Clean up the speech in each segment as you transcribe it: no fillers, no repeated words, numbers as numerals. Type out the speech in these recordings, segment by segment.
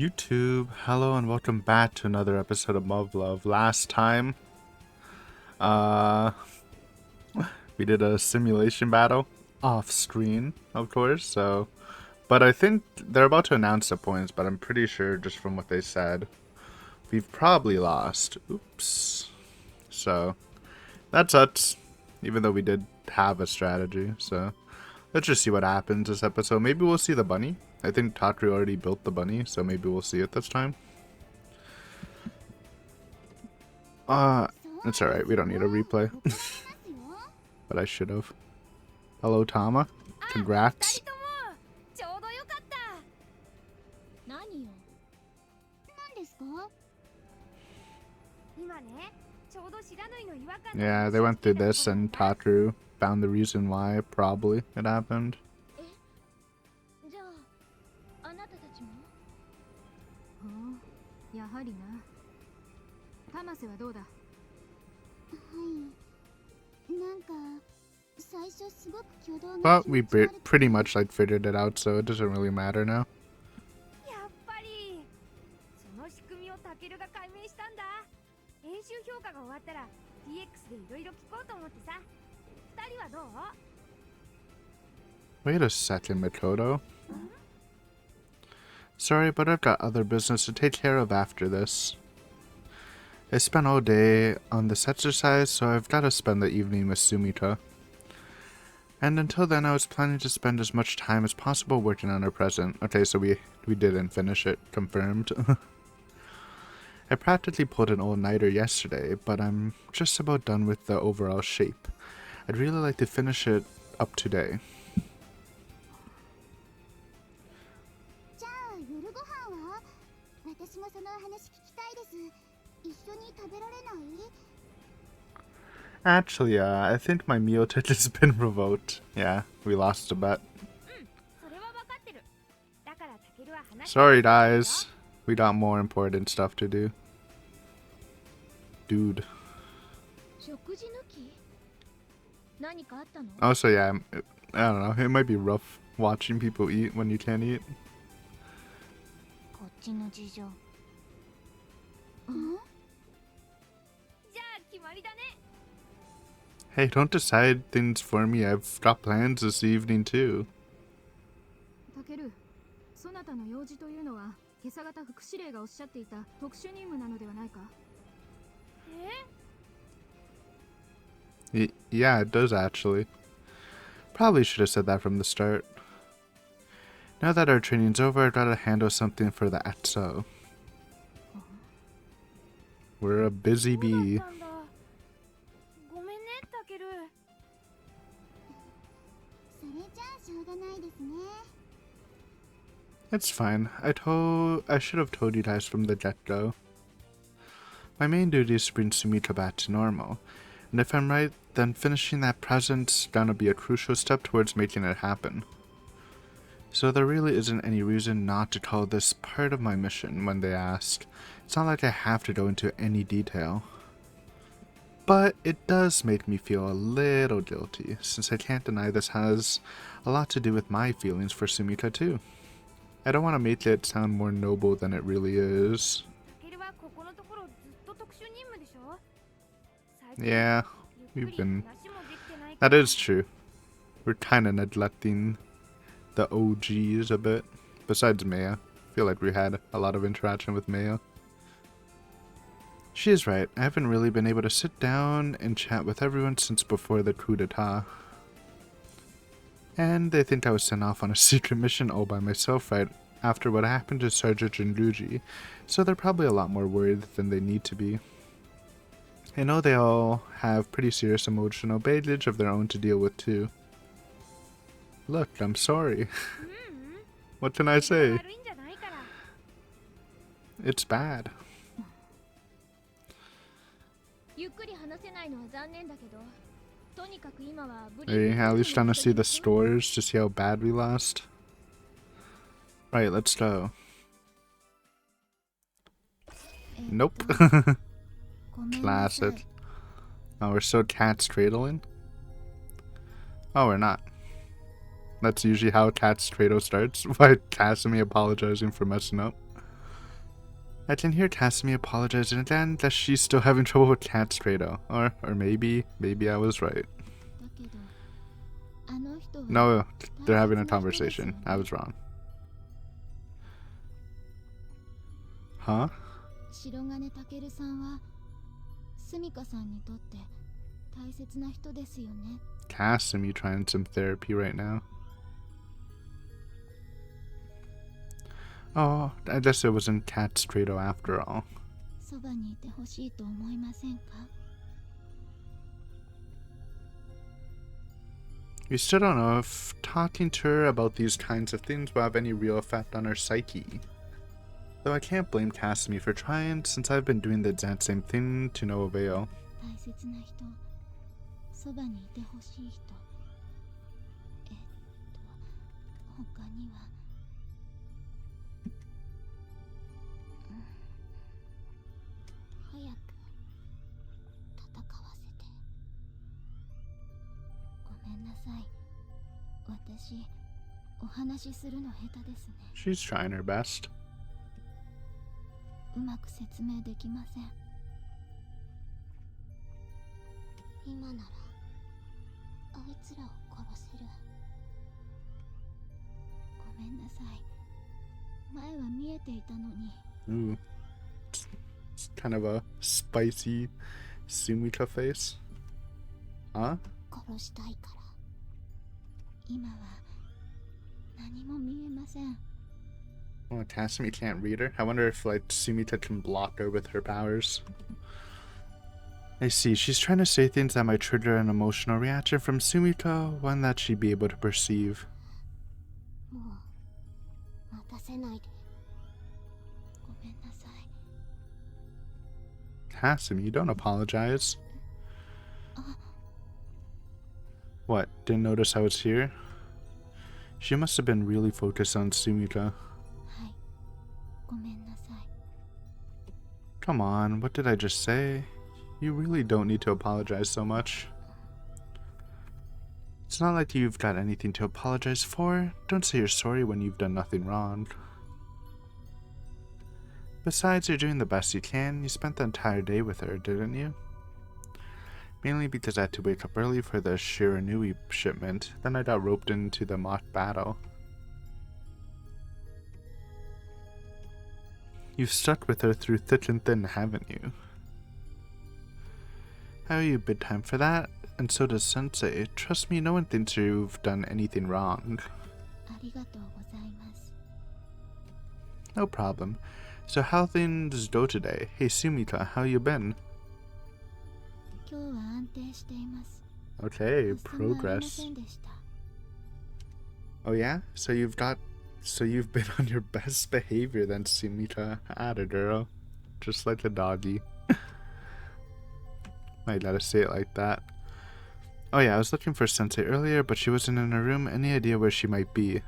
YouTube, hello and welcome back to another episode of Muv Love. Last time, uh, we did a simulation battle off screen, of course, but I think they're about to announce the points, but I'm pretty sure just from what they said, we've probably lost. Oops. So, that sucks, even though we did have a strategy, so let's just see what happens this episode. Maybe we'll see the bunny. I think Tatru already built the bunny, so maybe we'll see it this time. It's alright, we don't need a replay. But I should have. Hello, Tama. Congrats. Yeah, they went through this and Tatru found the reason why, probably, it happened. But we pretty much like figured it out, so it doesn't really matter now. Wait a second, Mikoto. Sorry, but I've got other business to take care of after this. I spent all day on this exercise, so I've got to spend the evening with Sumika. And until then, I was planning to spend as much time as possible working on her present. Okay, so we didn't finish it. Confirmed. I practically pulled an all-nighter yesterday, but I'm just about done with the overall shape. I'd really like to finish it up today. Actually, I think my meal ticket has been revoked. Yeah, we lost a bet. Sorry, guys. We got more important stuff to do. Dude. Also, yeah, I don't know. It might be rough watching people eat when you can't eat. Hey, don't decide things for me. I've got plans this evening too. Yeah, it does actually. Probably should have said that from the start. Now that our training's over, I've got to handle something for the EXO. We're a busy bee. It's fine. I should have told you guys from the get-go. My main duty is to bring Sumika back to normal. And if I'm right, then finishing that present's gonna be a crucial step towards making it happen. So there really isn't any reason not to call this part of my mission when they ask. It's not like I have to go into any detail. But it does make me feel a little guilty, since I can't deny this has a lot to do with my feelings for Sumika too. I don't want to make it sound more noble than it really is. Yeah, that is true. We're kind of neglecting the OGs a bit. Besides Maya. I feel like we had a lot of interaction with Maya. She is right. I haven't really been able to sit down and chat with everyone since before the coup d'etat. And they think I was sent off on a secret mission all by myself right after what happened to Sergeant Jinduji, so they're probably a lot more worried than they need to be. I know they all have pretty serious emotional baggage of their own to deal with too. Look, I'm sorry. What can I say? It's bad. Are you at least trying to see the scores to see how bad we lost? Right, let's go. Nope. Classic. Oh, we're still cats cradling? Oh, we're not. That's usually how Cat's Trado starts, by Casimir apologizing for messing up. I can hear Kasumi apologizing again that she's still having trouble with castrato. Or maybe I was right. No, they're having a conversation. I was wrong. Huh? Kasumi trying some therapy right now. Oh, I guess it wasn't castrato after all. We still don't know if talking to her about these kinds of things will have any real effect on her psyche. Though I can't blame Kasumi for trying, since I've been doing the exact same thing to no avail. She's trying her best. Ooh. It's kind of a spicy Sumika face. Huh? Oh, Kasumi can't read her? I wonder if, like, Sumika can block her with her powers. I see. She's trying to say things that might trigger an emotional reaction from Sumika, one that she'd be able to perceive. Kasumi, don't apologize. What, didn't notice I was here? She must have been really focused on Sumika. Come on, what did I just say? You really don't need to apologize so much. It's not like you've got anything to apologize for. Don't say you're sorry when you've done nothing wrong. Besides, you're doing the best you can. You spent the entire day with her, didn't you? Mainly because I had to wake up early for the Shiranui shipment. Then I got roped into the mock battle. You've stuck with her through thick and thin, haven't you? I owe you big time for that, and so does Sensei. Trust me, no one thinks you've done anything wrong. No problem. So how things go today? Hey Sumika, how you been? Okay, progress. Oh yeah? So you've been on your best behavior then, Sumika. Atta girl. Just like a doggy. I gotta say it like that. Oh yeah, I was looking for Sensei earlier, but she wasn't in her room. Any idea where she might be?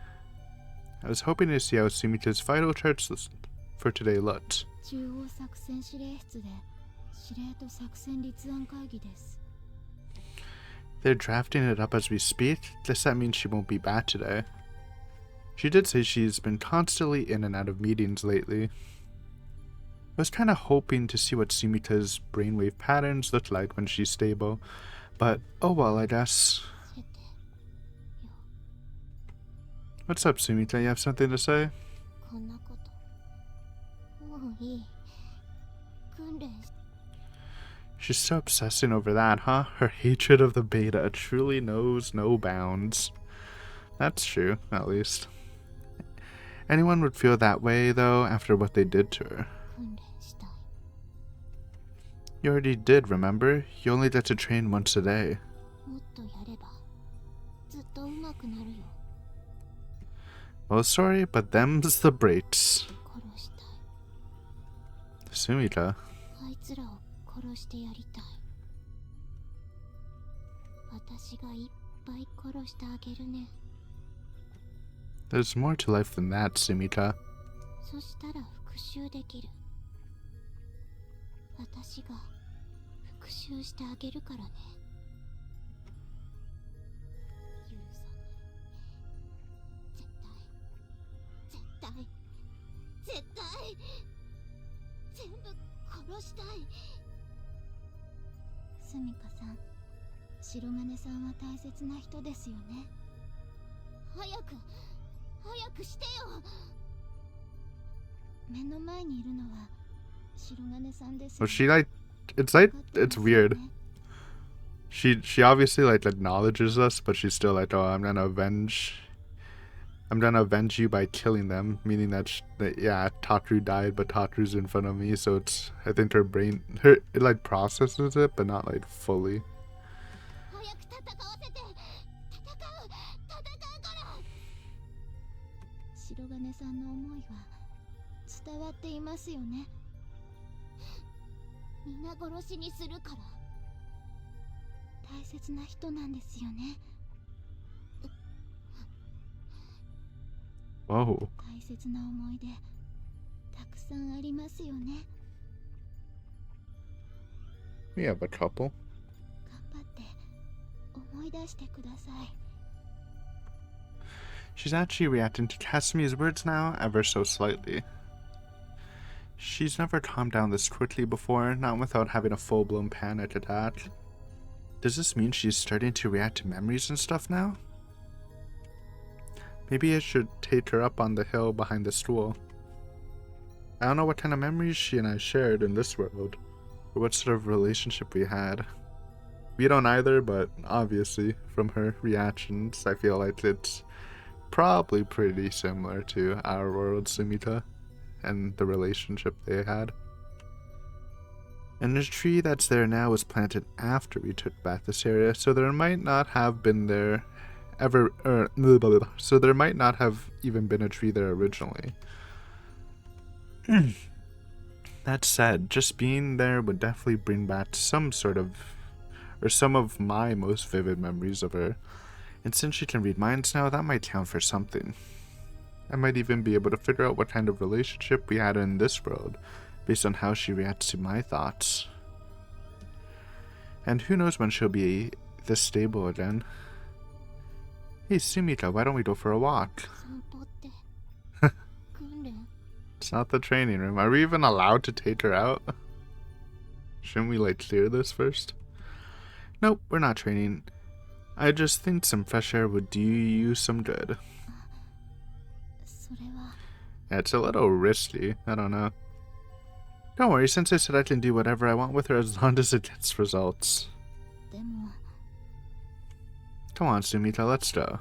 I was hoping to see how Sumika's vital charts for today looked. They're drafting it up as we speak? Does that mean she won't be back today? She did say she's been constantly in and out of meetings lately. I was kind of hoping to see what Sumika's brainwave patterns look like when she's stable, but oh well, I guess. What's up, Sumika? You have something to say? She's so obsessing over that, huh? Her hatred of the beta truly knows no bounds. That's true, at least. Anyone would feel that way, though, after what they did to her. You already did, remember? You only get to train once a day. Well, sorry, but them's the breaks. Sumika. There's more to life than that, Sumika. したい。スミカさん、白金さんは大切な人ですよね。早くしてよ。目の前にいるのは白金さんですよ Well, ね。it's weird. She obviously like acknowledges us, but she's still like, oh, I'm gonna avenge you by killing them, meaning that yeah, Tatru died, but Tatru's in front of me, so it's, I think it like processes it, but not like fully. 早く戦わせて。戦うから。白金さんの思いは伝わっていますよね。皆殺しにするから。大切な人なんですよね。Whoa. 大切な思い出たくさんありますよね。 We have a couple. 頑張って思い出してください。 She's actually reacting to Kasumi's words now, ever so slightly. She's never calmed down this quickly before, not without having a full-blown panic attack. Does this mean she's starting to react to memories and stuff now? Maybe I should take her up on the hill behind the stool. I don't know what kind of memories she and I shared in this world, or what sort of relationship we had. We don't either, but obviously, from her reactions, I feel like it's probably pretty similar to our world, Sumika, and the relationship they had. And the tree that's there now was planted after we took back this area, so there might not have been there ever, so there might not have even been a tree there originally. That said, just being there would definitely bring back some of my most vivid memories of her. And since she can read minds now, that might count for something. I might even be able to figure out what kind of relationship we had in this world, based on how she reacts to my thoughts. And who knows when she'll be this stable again. Hey Sumika, why don't we go for a walk? It's not the training room. Are we even allowed to take her out? Shouldn't we like clear this first? Nope, we're not training. I just think some fresh air would do you some good. Yeah, it's a little risky. I don't know. Don't worry, since I said I can do whatever I want with her as long as it gets results. Come on, Sumika, let's go.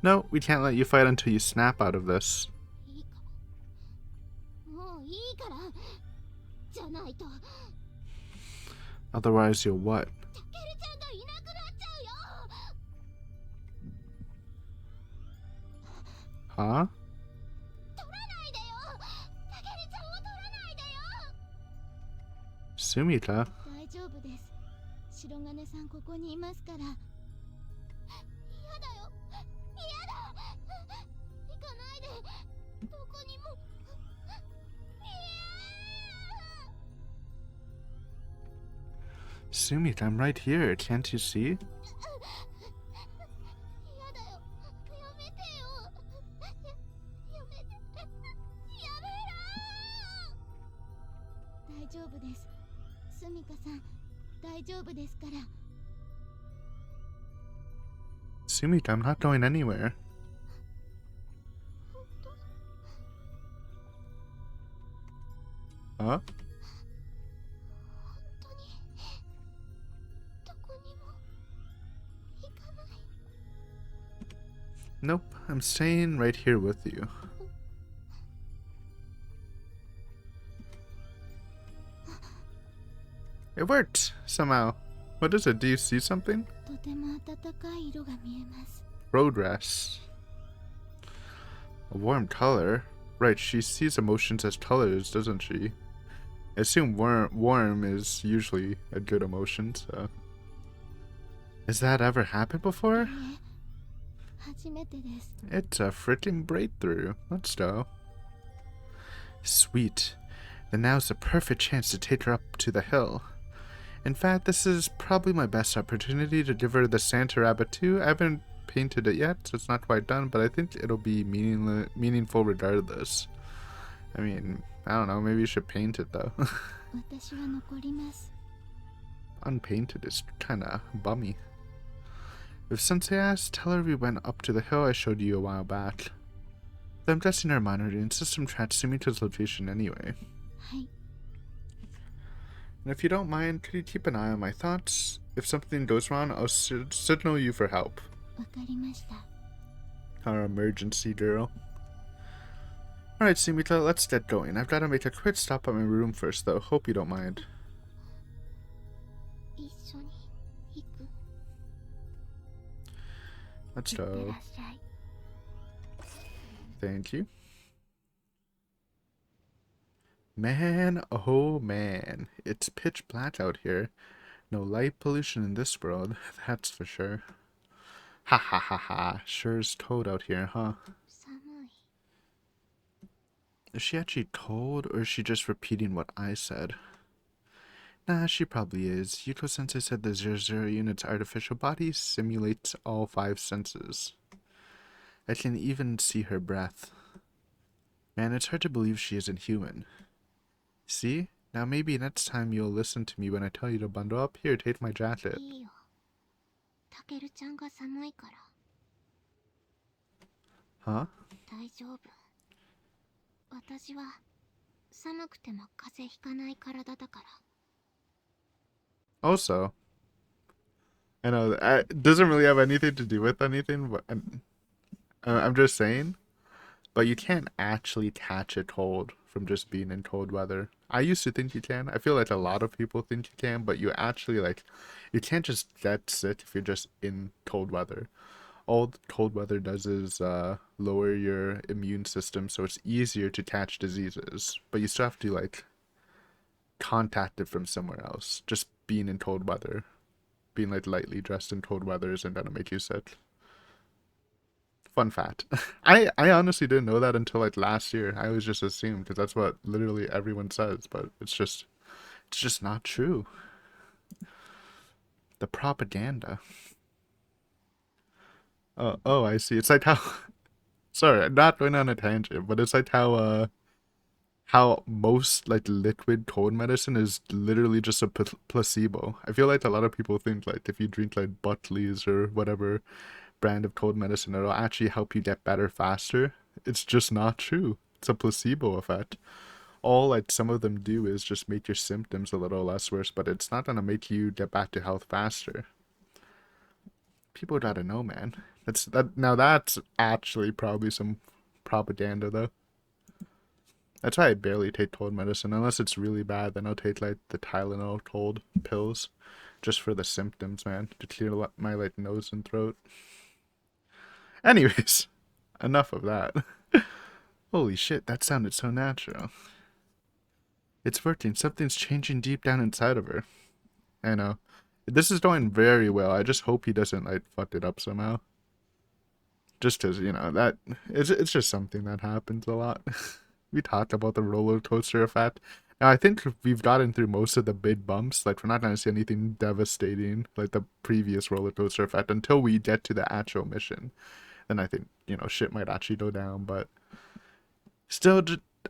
No, we can't let you fight until you snap out of this. Otherwise, you'll what? Huh? Sumika? 大丈夫です。白金さんここにいますから。嫌だよ。嫌だ。行かないで。どこにも。Sumika, I'm right here. Can't you see? 嫌だよ。やめてよ。やめて。やめろ。大丈夫です。スミカさん、大丈夫ですから。 Sumika, I'm not going anywhere. Huh? Nope, I'm staying right here with you. It worked, somehow. What is it? Do you see something? とても暖かい色が見えます。 Road dress. A warm color? Right, she sees emotions as colors, doesn't she? I assume warm is usually a good emotion, so... Has that ever happened before? 初めてです。 It's a freaking breakthrough. Let's go. Sweet. Then now's the perfect chance to take her up to the hill. In fact, this is probably my best opportunity to give her the Santa Rabbit too. I haven't painted it yet, so it's not quite done, but I think it'll be meaningful regardless. I mean, I don't know, maybe you should paint it though. 私は残ります。 Unpainted is kinda bummy. If Sensei asks, tell her we went up to the hill I showed you a while back. Though I'm guessing our monitoring system tracked Sumika's location anyway. はい。 And if you don't mind, could you keep an eye on my thoughts? If something goes wrong, I'll signal you for help. わかりました。 Our emergency girl. Alright, Sumika, let's get going. I've got to make a quick stop at my room first, though. Hope you don't mind. 一緒に行く。 Let's いってら go. っしゃい。 Thank you. Man, oh man. It's pitch black out here. No light pollution in this world, that's for sure. Ha ha ha ha. Sure is cold out here, huh? 寒い。 Is she actually cold, or is she just repeating what I said? Nah, she probably is. Yuko-sensei said the 00 unit's artificial body simulates all 5 senses. I can even see her breath. Man, it's hard to believe she isn't human. See? Now maybe next time you'll listen to me when I tell you to bundle up. Here, take my jacket. いいよ。たけるちゃんが寒いから。 Huh? 大丈夫。私は寒くても風邪ひかない体だから。 Also, I know it doesn't really have anything to do with anything, but I'm just saying. But you can't actually catch a cold from just being in cold weather. I used to think you can. I feel like a lot of people think you can, but you actually, like, you can't just get sick if you're just in cold weather. All cold weather does is lower your immune system, so it's easier to catch diseases. But you still have to, like, contact it from somewhere else. Just being in cold weather, being, like, lightly dressed in cold weather isn't gonna make you sick. Fun fact. I honestly didn't know that until like last year. I always just assumed because that's what literally everyone says, but it's just not true. The propaganda. Oh, I see. It's like how sorry, not going on a tangent, but it's like how most like liquid cold medicine is literally just a placebo. I feel like a lot of people think like if you drink like Buckley's or whatever brand of cold medicine, it'll actually help you get better faster. It's just not true. It's a placebo effect. All like some of them do is just make your symptoms a little less worse, but it's not gonna make you get back to health faster. People gotta know, man. That's actually probably some propaganda though. That's why I barely take cold medicine. Unless it's really bad, then I'll take like the Tylenol cold pills just for the symptoms, man. To clear my like nose and throat. Anyways, enough of that. Holy shit, that sounded so natural. It's working. Something's changing deep down inside of her. I know. This is going very well. I just hope he doesn't, like, fuck it up somehow. Just because, you know, that... It's just something that happens a lot. We talked about the roller coaster effect. Now, I think we've gotten through most of the big bumps. Like, we're not going to see anything devastating, like the previous roller coaster effect, until we get to the actual mission. Then I think, you know, shit might actually go down, but... Still,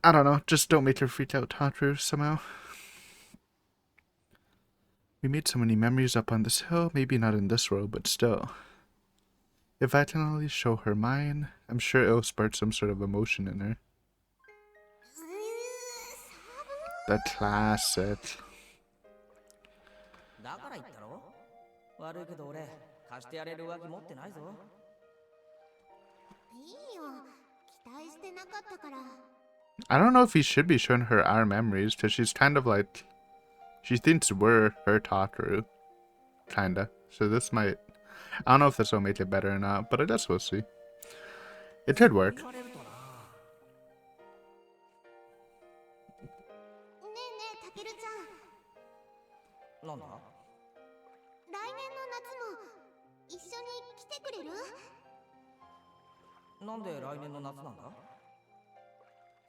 I don't know, just don't make her freak out, Tatru, somehow. We made so many memories up on this hill, maybe not in this world, but still. If I can only show her mine, I'm sure it'll spark some sort of emotion in her. The classic. だから言ったろ悪いけど俺貸してやれる上着持ってないぞいいよ。期待してなかったから。 I don't know if we should be showing her our memories, because she's kind of like... She thinks we're her Tataru. Kinda. So this might... I don't know if this will make it better or not, but I guess we'll see. It could work. ねえねえ、たけるちゃん。なんだ来年の夏も一緒に来てくれる？なんで来年の夏なんだ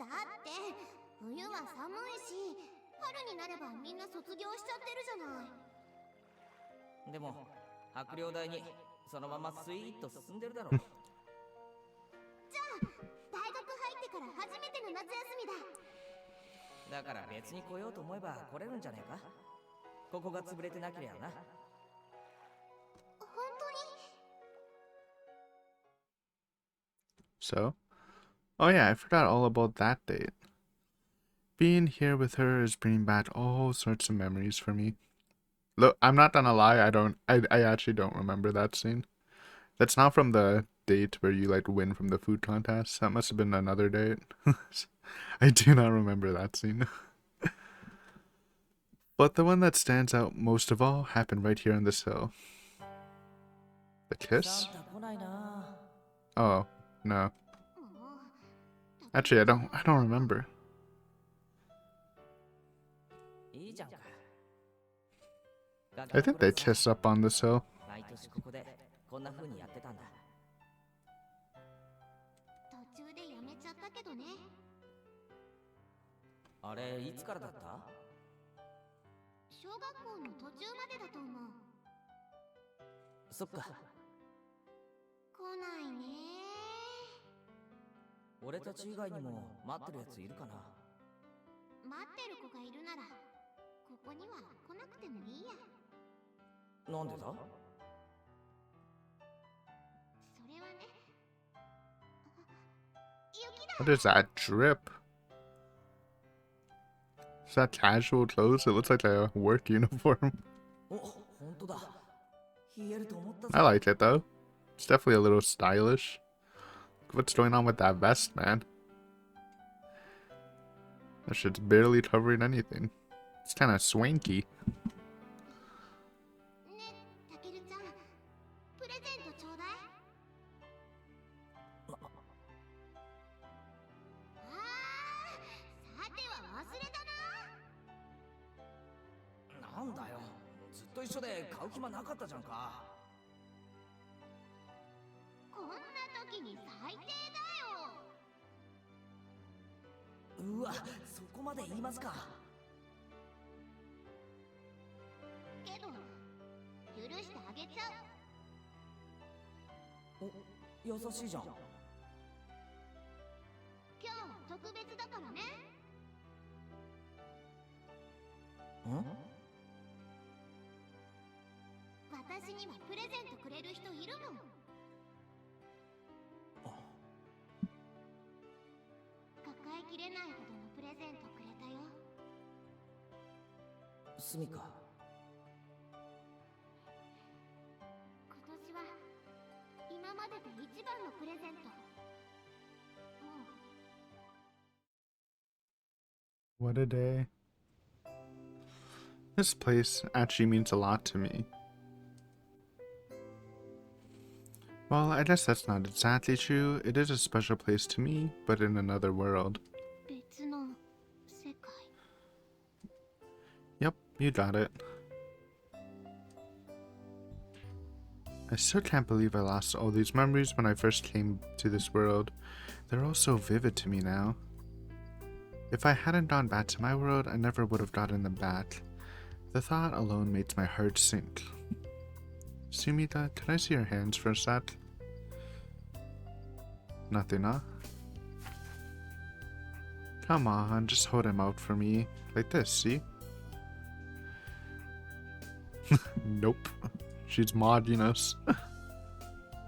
だって冬は寒いし、春になればみんな卒業しちゃってるじゃない。でも、白陵大にそのままスイーッと進んでるだろう。じゃあ大学入ってから初めての夏休みだ。だから別に来ようと思えば来れるんじゃねえか。ここが潰れてなければな。本当に？ So? Oh yeah, I forgot all about that date. Being here with her is bringing back all sorts of memories for me. Look, I'm not gonna lie, I actually don't remember that scene. That's not from the date where you like win from the food contest. That must have been another date. I do not remember that scene. But the one that stands out most of all happened right here on this hill. The kiss? サンタ来ないな。 Oh, no. もう Actually, I don't remember. いいじゃんか。 I think they kiss up on this hill. 毎年ここでこんな風にやってたんだ。途中でやめちゃったけどね。あれいつからだった？小学校の途中までだと思う。そっか。来ないね。俺たち以外にも待ってるやついるかな。待ってる子がいるならここには来なくてもいいや。なんでだ？それはね。雪だ。 What is that drip? Is that casual clothes? It looks like a work uniform. お、本当だ。冷えると思ったぞ。 I like it though. It's definitely a little stylish. What's going on with that vest, man? That shit's barely covering anything. It's kind of swanky. ね、たけるちゃん、プレゼントちょうだい。ああ、さては忘れたな。なんだよ。ずっと一緒で買う暇なかったじゃんか。こんな時に最低だよ。うわ、そこまで言いますか。けど許してあげちゃう。お、優しいじゃん。今日は特別だからね。ん？私にはプレゼントくれる人いるもん。抱えきれないほどのプレゼントくれたよ。スミカ。今年は今までで一番のプレゼント。もう What a day. This place actually means a lot to me. Well, I guess that's not exactly true. It is a special place to me, but in another world. 別の世界。 Yep, you got it. I still can't believe I lost all these memories when I first came to this world. They're all so vivid to me now. If I hadn't gone back to my world, I never would have gotten them back. The thought alone makes my heart sink. Sumika, can I see your hands for a sec? Nothing, huh? Come on, just hold him out for me. Like this, see? Nope. She's modding us.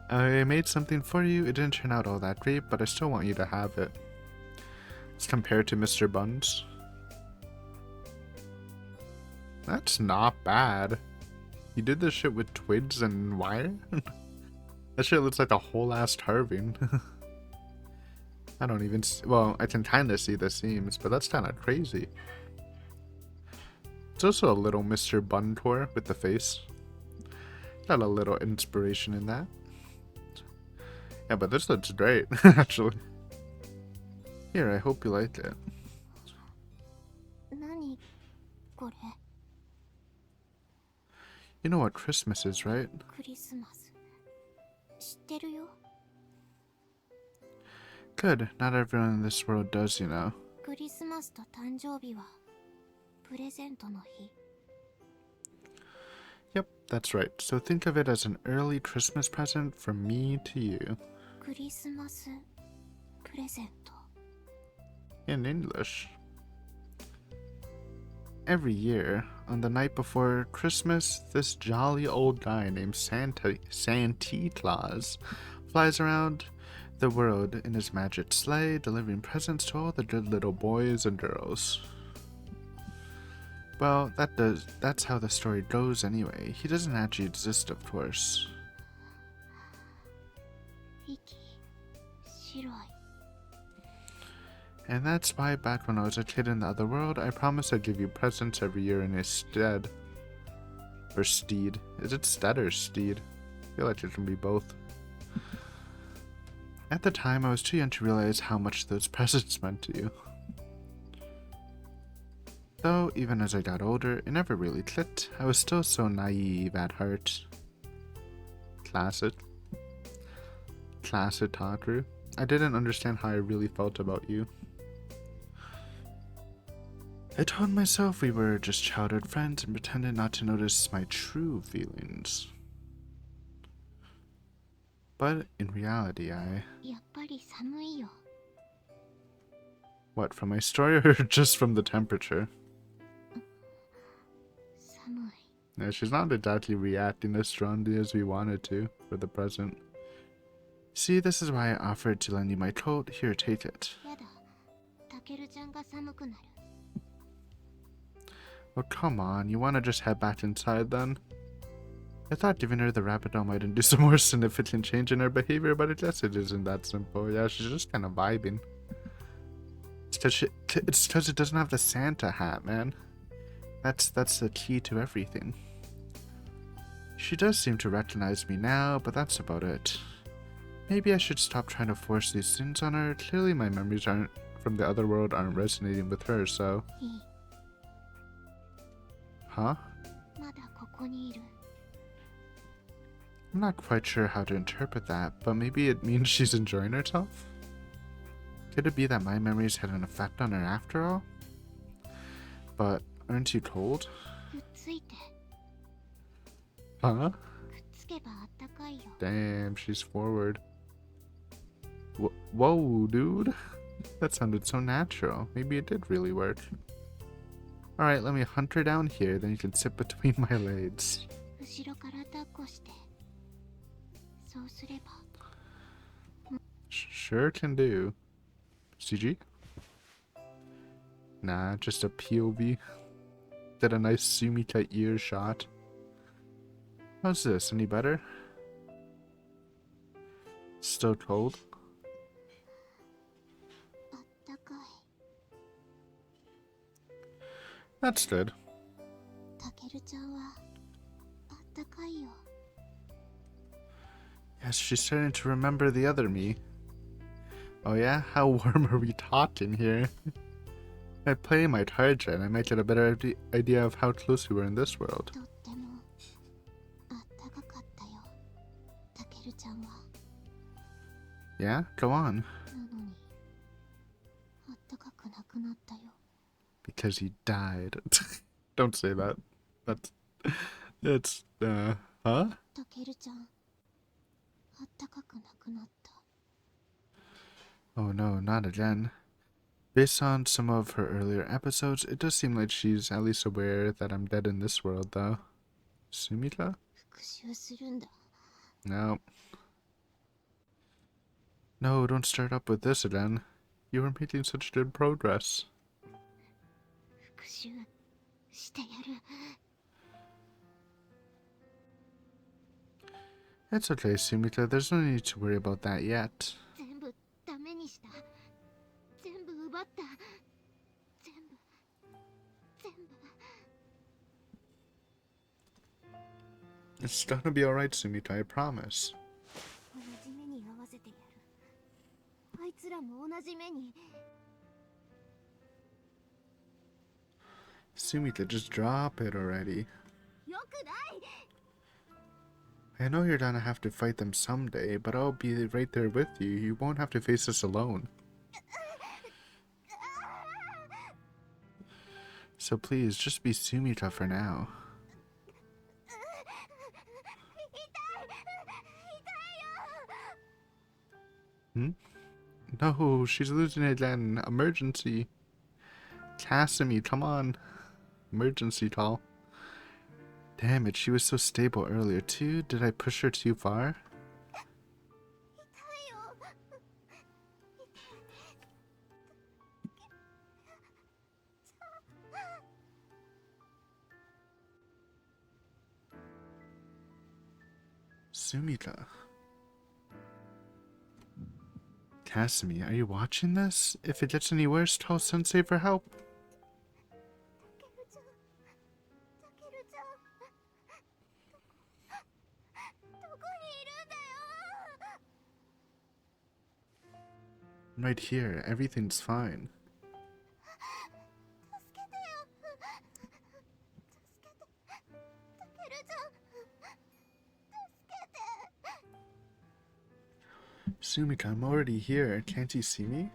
I made something for you. It didn't turn out all that great, but I still want you to have it. It's compared to Mr. Buns. That's not bad. You did this shit with twigs and wire? That shit looks like a whole ass carving. I don't even well, I can kind of see the seams, but that's kind of crazy. It's also a little Mr. Bun tour with the face. Got a little inspiration in that. Yeah, but this looks great, actually. Here, I hope you like it. 何これ？ You know what Christmas is, right? クリスマス。知ってるよ。 Good, not everyone in this world does, you know. クリスマスと誕生日はプレゼントの日。 Yep, That's right. So think of it as an early Christmas present from me to you. クリスマスプレゼント。 In English. Every year, on the night before Christmas, this jolly old guy named Santa Claus flies around the world in his magic sleigh, delivering presents to all the good little boys and girls. Well, that's how the story goes anyway. He doesn't actually exist, of course. 息白い。 And that's why back when I was a kid in the other world, I promised I'd give you presents every year in his stead. Or steed. Is it stead or steed? I feel like it can be both. At the time, I was too young to realize how much those presents meant to you. Though, even as I got older, it never really clicked. I was still so naive at heart. Classic Takaru. I didn't understand how I really felt about you. I told myself we were just childhood friends and pretended not to notice my true feelings. But in reality, やっぱり寒いよ。 What, from my story or just from the temperature? 寒い。 Yeah, she's not exactly reacting as strongly as we wanted to for the present. See, this is why I offered to lend you my coat. Here, take it. やだ。たけるちゃんが寒くなる。 Well, come on, you want to just head back inside then? I thought giving her the rabbit doll might induce a more significant change in her behavior, but I guess it isn't that simple. Yeah, she's just kind of vibing. It's because it doesn't have the Santa hat, man. That's the key to everything. She does seem to recognize me now, but that's about it. Maybe I should stop trying to force these things on her. Clearly my memories from the other world aren't resonating with her, so... いい。 Huh? まだここにいる。 I'm not quite sure how to interpret that, but maybe it means she's enjoying herself? Could it be that my memories had an effect on her after all? But aren't you cold? くっついて。 Huh? くっつけばあったかいよ。 Damn, she's forward. Whoa, dude. That sounded so natural. Maybe it did really work. Alright, let me hunt her down here, then you can sit between my legs. 後ろから抱っこして。そうすれば。 Sure can do. CG? Nah, just a POV. Did a nice Sumika ear shot. How's this? Any better? Still cold? あったかい。 That's good. たけるちゃんはあったかいよ。 Yes, she's starting to remember the other me. Oh yeah? How warm are we talking here? If I play my card gen, I might get a better idea of how close we were in this world. とってもあったかかったよ。たけるちゃんは。 Yeah? Go on. なのにあったかくなくなったよ。 Because he died. Don't say that. It's, huh? たけるちゃんあったかくなくなった。 Oh no, not again. Based on some of her earlier episodes, it does seem like she's at least aware that I'm dead in this world, though. Sumika? 復讐するんだ。 No. No, don't start up with this again. You were making such good progress. 復讐してやる。 It's okay, Sumika. There's no need to worry about that yet. 全部ダメにした。全部奪った。全部。 It's gonna be alright, Sumika, I promise. 同じ目に合わせてやる。あいつらも同じ目に。 Sumika, just drop it already. よくない。 I know you're gonna have to fight them someday, but I'll be right there with you. You won't have to face this alone. So please, just be Sumika for now. Hmm? No, she's losing it again. Emergency. Cassimy, come on. Emergency call. Damn it, she was so stable earlier too. Did I push her too far? 痛いよ。 Sumika. Cassimy, are you watching this? If it gets any worse, tell Sensei for help. タケルちゃん、どこにいるんだよ。 I'm right here. Everything's fine. 助けてよ。助けて。タケルちゃん、助けて。 Sumika, I'm already here. Can't you see me?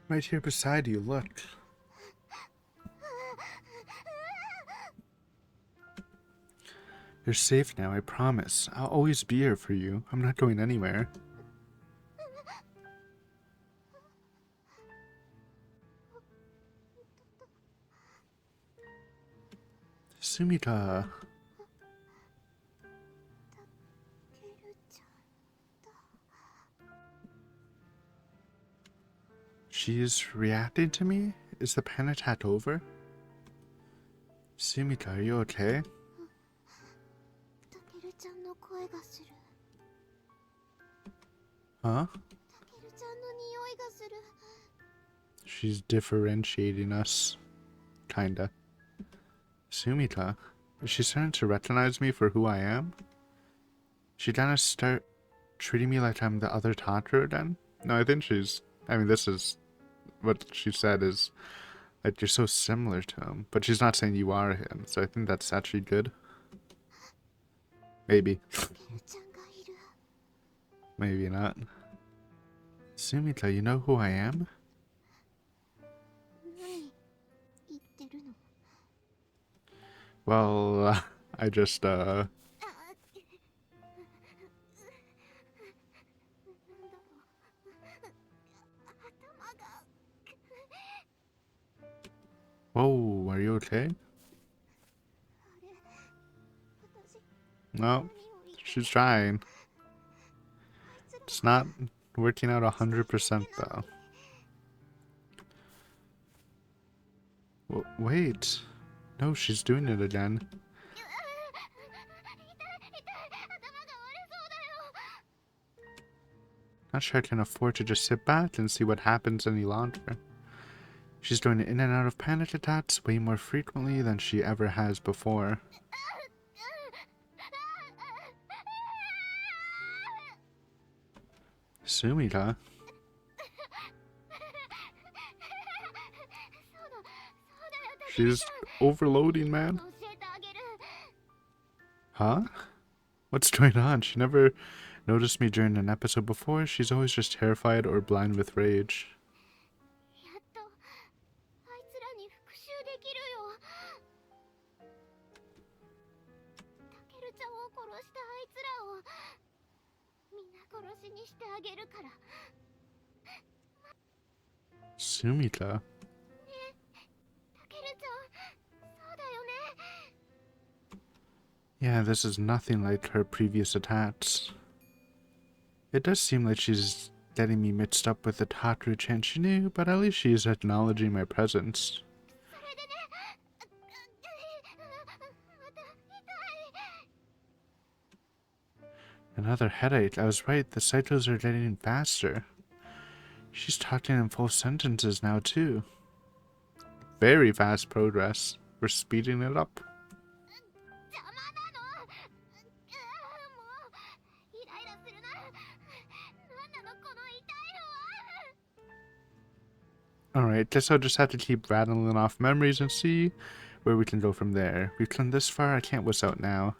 Right here beside you, look. You're safe now, I promise. I'll always be here for you. I'm not going anywhere. Sumika. She's reacting to me? Is the panic attack over? Sumika, are you okay? タケルちゃんの声がする。 Huh? タケルちゃんの匂いがする。 She's differentiating us. Kinda. Sumika, is she starting to recognize me for who I am? She gonna start treating me like I'm the other Tatro again? No, I think this is what she said is like you're so similar to him, but she's not saying you are him, so I think that's actually good. Maybe. タケルちゃんがいる。 Maybe not. Sumika, you know who I am? 何言ってるの。 Well, I just, なんだろう。 Whoa, are you okay? あれ、私、 No, 何を言って she's trying. あいつら It's not working out 100% though. Wait. No, she's doing it again. 痛い、痛い、頭が割れそうだよ。 Not sure I can afford to just sit back and see what happens any longer. She's going in and out of panic attacks way more frequently than she ever has before. Sumika? She's overloading, man. 教えてあげる。 Huh? What's going on? She never noticed me during an episode before. She's always just terrified or blind with rage. やっとあいつらに復讐できるよ。タケルちゃんを殺したあいつらをみんな殺しにしてあげるから。 Sumika? タケルちゃん、そうだよね。 Yeah, this is nothing like her previous attacks. It does seem like she's getting me mixed up with the Tatru chant she knew, but at least she's acknowledging my presence. それでね、また痛い。 Another headache. I was right, the cycles are getting faster. She's talking in full sentences now, too. Very fast progress. We're speeding it up. 邪魔なの。もうイライラするな。なんなのこの痛いのは。 Alright, guess I'll just have to keep rattling off memories and see where we can go from there. We've come this far, I can't wuss out now.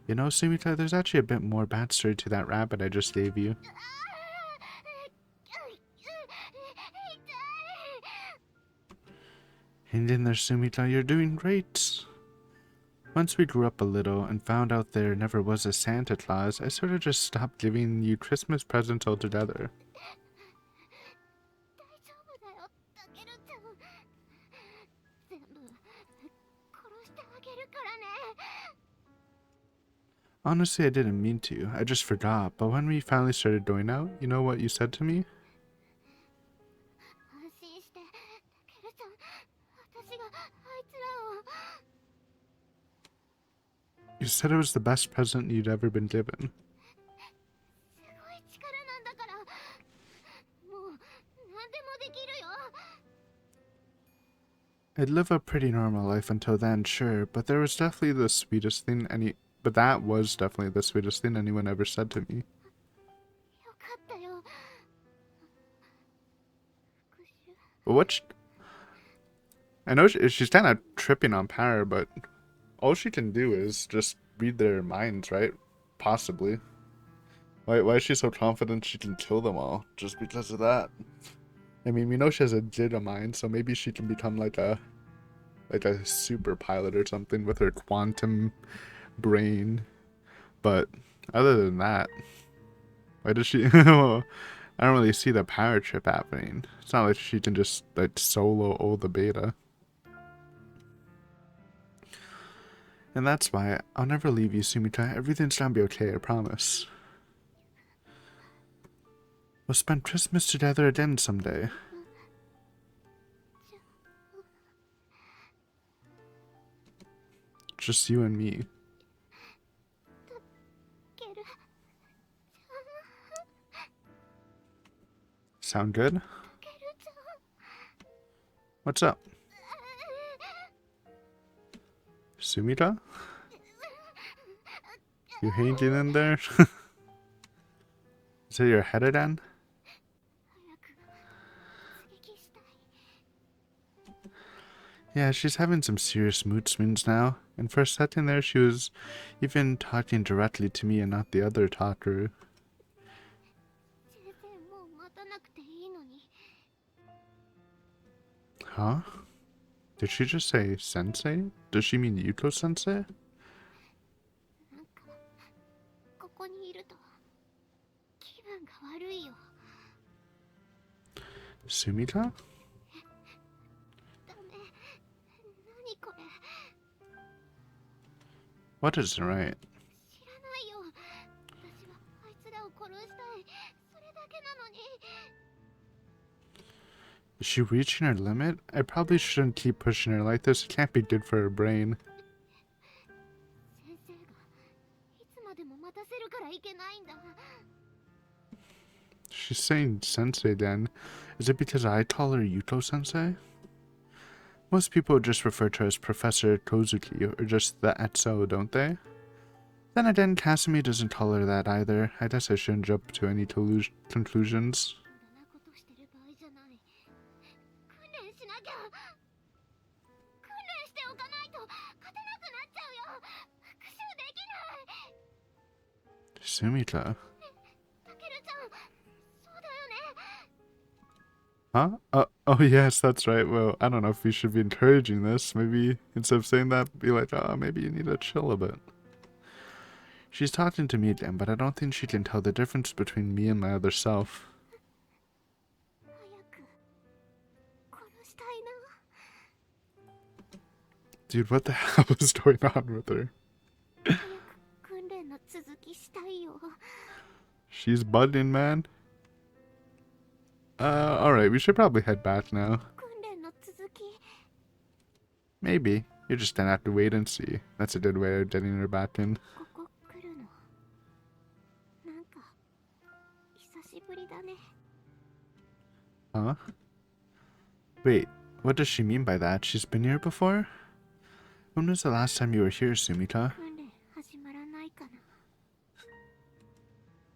You know, Sumika, there's actually a bit more backstory to that rabbit I just gave you. 痛い。Hang in there, Sumika, you're doing great. Once we grew up a little and found out there never was a Santa Claus, I sort of just stopped giving you Christmas presents altogether. 大丈夫だよ、タケルちゃん。全部殺してあげるからね。 Honestly, I didn't mean to. I just forgot. But when we finally started going out, you know what you said to me? 安心して、タケルちゃん。私があいつらを。 You said it was the best present you'd ever been given. すごい力なんだから。もう何でもできるよ。 I'd live a pretty normal life until then, sure, but there was definitely the sweetest thing that was definitely the sweetest thing anyone ever said to me. よかったよ。 But I know she's kind of tripping on power, but all she can do is just read their minds, right? Possibly. Why is she so confident she can kill them all? Just because of that? I mean, we know she has a Jita mind, so maybe she can become like a super pilot or something with her quantum brain. But other than that, why does she? I don't really see the power trip happening. It's not like she can just like solo all the beta. And that's why I'll never leave you, Sumika. Everything's gonna be okay, I promise. We'll spend Christmas together again someday. Just you and me. Sound good? What's up? Sumika? You hanging in there? Is it your head again? Yeah, she's having some serious mood swings now. And for a second there, she was even talking directly to me and not the other talker. Huh? Did she just say sensei? Does she mean Yuko sensei? Sumika? What isn't right? Is she reaching her limit? I probably shouldn't keep pushing her like this. It can't be good for her brain. She's saying sensei then. Is it because I call her Yuto sensei? Most people just refer to her as Professor Kozuki or just the Etso, don't they? Then again, Kasumi doesn't call her that either. I guess I shouldn't jump to any conclusions. Sumika. Huh? Oh yes, that's right. Well, I don't know if we should be encouraging this. Maybe instead of saying that, be like, oh, maybe you need to chill a bit. She's talking to me again, but I don't think she can tell the difference between me and my other self. Dude, what the hell is going on with her? She's bugging, man. Alright, we should probably head back now. Maybe. You're just gonna have to wait and see. That's a good way of getting her back in. Huh? Wait, what does she mean by that? She's been here before? When was the last time you were here, Sumika?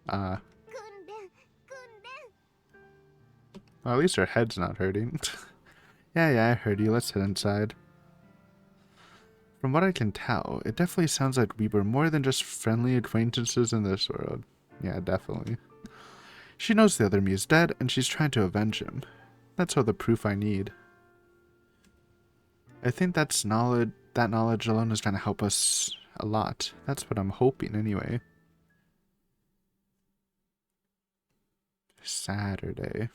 Well, at least her head's not hurting. Yeah, I heard you. Let's head inside. From what I can tell, it definitely sounds like we were more than just friendly acquaintances in this world. Yeah, definitely. She knows the other me is dead, and she's trying to avenge him. That's all the proof I need. I think that's knowledge. That knowledge alone is going to help us a lot. That's what I'm hoping, anyway. Saturday.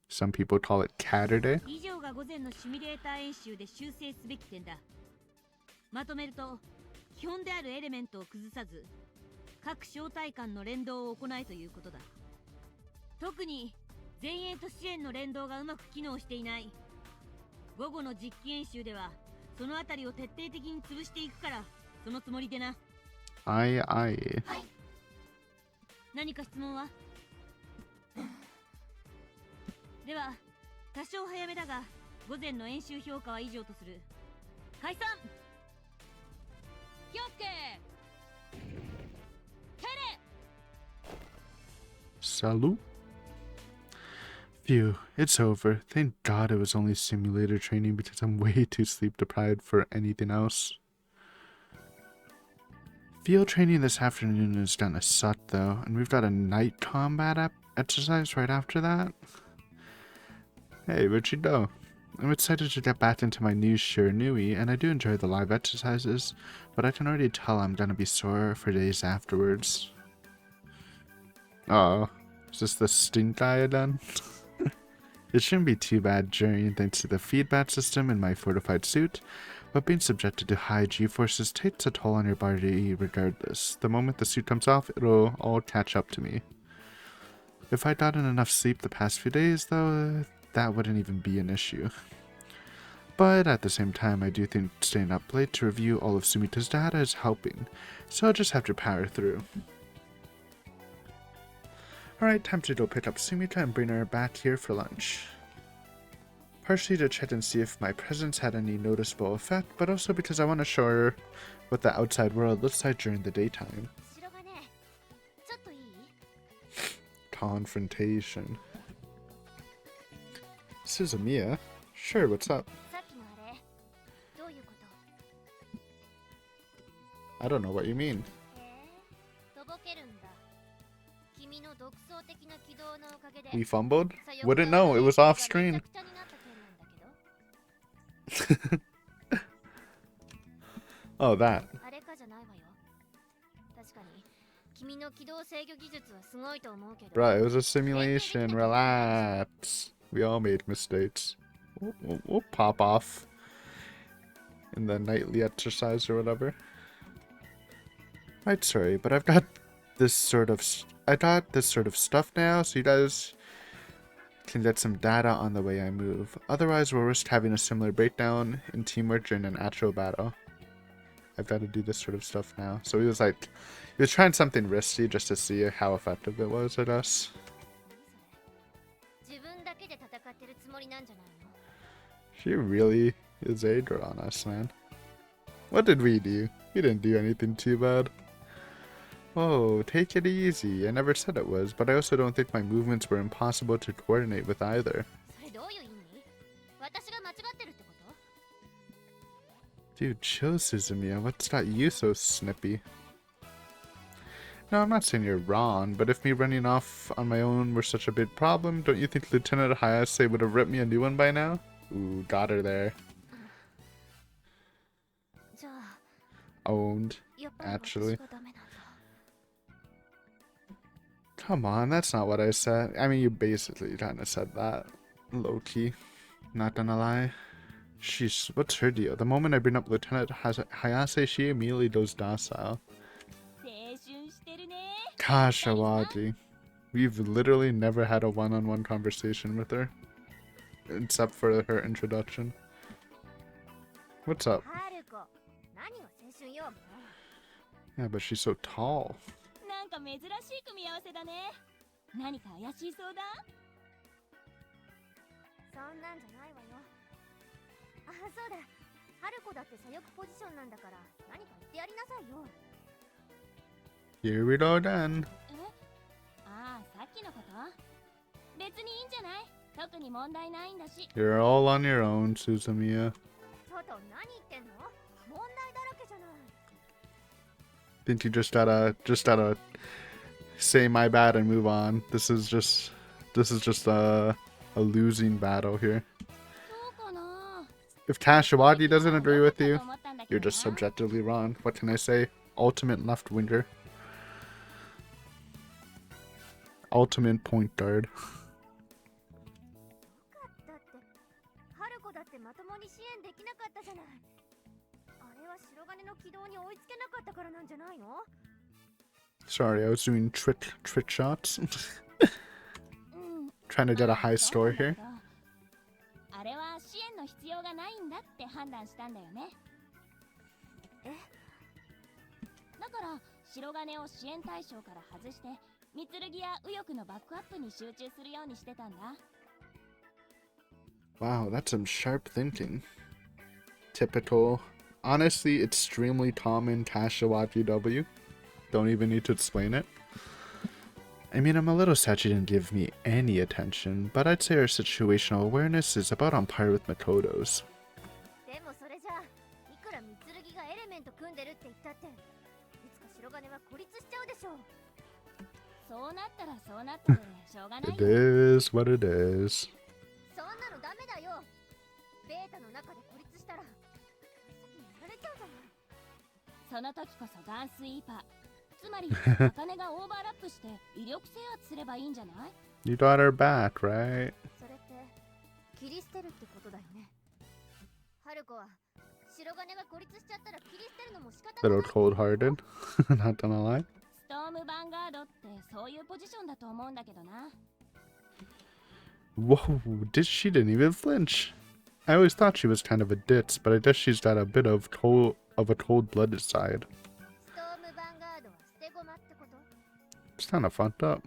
Some people call it Catterday. 以上が午前のシミュレーター演習で修正すべき点だ。まとめると、基本であるエレメントを崩さず、各小体間の連動を行えということだ。特に前衛と支援の連動がうまく機能していない。午後の実機演習では、そのあたりを徹底的に潰していくから、そのつもりでな。Aye, aye. はい。何か質問は？では、多少早めだが、午前の演習評価は以上とする。解散。気をつけ。敬礼。 Salute. Phew, it's over. Thank God it was only simulator training because I'm way too sleep deprived for anything else. Field training this afternoon is gonna suck though, and we've got a night combat exercise right after that. Hey, where'd you go? I'm excited to get back into my new Shiranui, and I do enjoy the live exercises, but I can already tell I'm gonna be sore for days afterwards. Uh oh, is this the stink eye again? It shouldn't be too bad during thanks to the feedback system in my fortified suit, but being subjected to high G-forces takes a toll on your body regardless. The moment the suit comes off, it'll all catch up to me. If I'd gotten enough sleep the past few days, though, that wouldn't even be an issue. But at the same time, I do think staying up late to review all of Sumika's data is helping, so I'll just have to power through. Alright, time to go pick up Sumika and bring her back here for lunch. Partially to check and see if my presence had any noticeable effect, but also because I want to show her what the outside world looks like during the daytime. Confrontation. Suzumiya? Sure, what's up? I don't know what you mean. We fumbled? Wouldn't know, it was off screen. Oh, that. Bruh, it was a simulation, relax. We all made mistakes. We'll pop off in the nightly exercise or whatever. Right, sorry, but I've got this sort of stuff now, so you guys can get some data on the way I move. Otherwise, we'll risk having a similar breakdown in teamwork during an actual battle. I've got to do this sort of stuff now. So he was trying something risky just to see how effective it was, I guess. She really is eager on us, man. What did we do? We didn't do anything too bad. Oh, take it easy. I never said it was, but I also don't think my movements were impossible to coordinate with either. Dude, chill, Suzumiya. What's got you so snippy? No, I'm not saying you're wrong, but if me running off on my own were such a big problem, don't you think Lieutenant Hayase would have ripped me a new one by now? Ooh, got her there. Owned, actually. Come on, that's not what I said. I mean, you basically kind of said that. Low-key. Not gonna lie. Sheesh, what's her deal? The moment I bring up Lieutenant Hayase, she immediately goes docile. Kashiwagi. We've literally never had a one-on-one conversation with her. Except for her introduction. What's up? Yeah, but she's so tall. Here we go then. You're all on your own, Suzumiya. Think you just gotta say my bad and move on. This is just a losing battle here. If Kashiwagi doesn't agree with you, you're just subjectively wrong. What can I say? Ultimate left winger. Ultimate point guard. だって春子だってまともに支援できなかったじゃない。あれは白金の軌道に追いつけなかったからなんじゃないの？ Sorry, I was doing trick shots. Trying to get a high score here. あれは支援の必要がないんだって判断したんだよね。だから白金を支援対象から外して三剣や右翼のバックアップに集中するようにしてたんだ。 Wow, that's some sharp thinking. Typical, honestly, extremely common Kashiwagi W. Don't even need to explain it. I mean, I'm a little sad she didn't give me any attention, but I'd say her situational awareness is about on par with Makoto's. でもそれじゃあいくら三剣がエレメント組んでるって言ったっていつか白金は孤立しちゃうでしょう。そうなったらそうなったでしょうがないよ。 It is what it is. そんなのダメだよ。ベータの中で孤立したら先にやられちゃうじゃない。その時こそガンスイーパー、つまり茜がオーバーラップして威力制圧すればいいんじゃない？ You got her back, right? それって切り捨てるってことだよね。春子は白金が孤立しちゃったら切り捨てるのも仕方がない。 Little cold-hearted. Not gonna lie. ストームヴァンガードってそういうポジションだと思うんだけどな。 Whoa, she didn't even flinch. I always thought she was kind of a ditz, but I guess she's got a bit of a cold-blooded side. ストームヴァンガードは捨て駒ってこと？ It's kind of fucked up,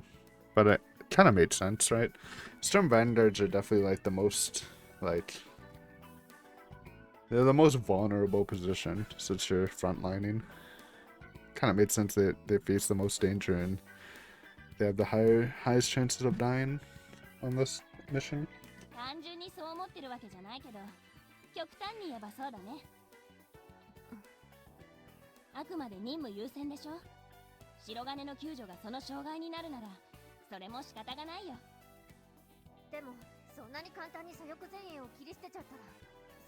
but it kind of made sense, right? Storm Vanguards are definitely like the most, they're the most vulnerable position since you're frontlining. Kind of made sense that they face the most danger and they have the highest chances of dying on this mission. 単純にそう思ってるわけじゃないけど、極端に言えばそうだね。あくまで任務優先でしょ。白金の救助がその障害になるなら、それも仕方がないよ。でも、そんなに簡単に左翼前衛を切り捨てちゃったら、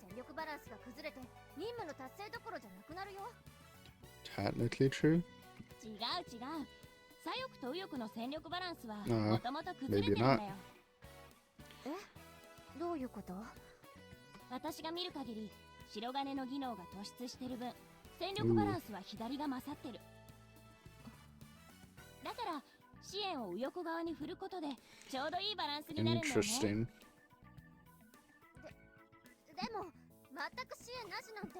戦力バランスが崩れて任務の達成どころじゃなくなるよ。 Technically true? 違う。左翼と右翼の戦力バランスはもともと崩れてるんだよ。どういうこと？私が見る限り白金の技能が突出してる分戦力バランスは左が勝ってる。だから支援を右翼側に振ることでちょうどいいバランスになるんだよね。 Interesting. でも全く支援なしなんて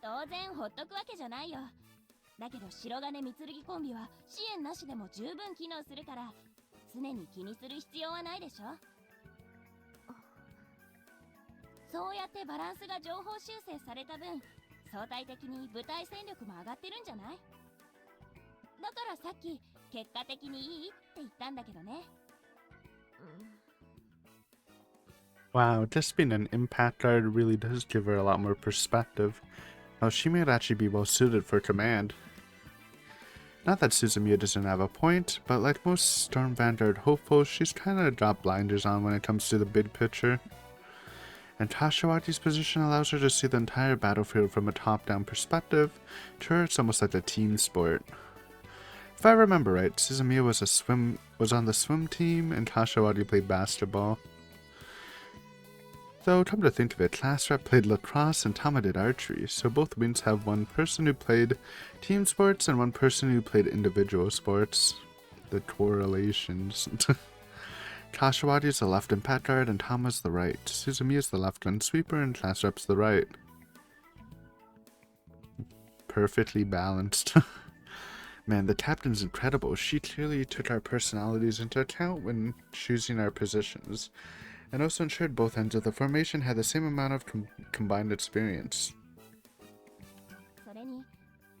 当然ほっとくわけじゃないよ。だけど白金三剣コンビは支援なしでも十分機能するから常に気にする必要はないでしょ。そうやってバランスが情報修正された分相対的に部隊戦力も上がってるんじゃない？だからさっき結果的にいいって言ったんだけどね。Wow, just being an impact guard really does give her a lot more perspective. Now, she may actually be well suited for command. Not that Suzumiya doesn't have a point, but like most Storm Vanguard hopefuls, she's kind of got blinders on when it comes to the big picture. And Kashiwagi's position allows her to see the entire battlefield from a top-down perspective. To her, it's almost like a team sport. If I remember right, Suzumiya was on the swim team, and Kashiwagi played basketball. Though, come to think of it, Class Rep played lacrosse and Tama did archery, so both wings have one person who played team sports and one person who played individual sports. The correlations. Kashiwagi's the left impact guard and Tama's the right. Suzumiya's the left gun sweeper and Class Rep's the right. Perfectly balanced. Man, the captain's incredible. She clearly took our personalities into account when choosing our positions, and also ensured both ends of the formation had the same amount of combined experience. それに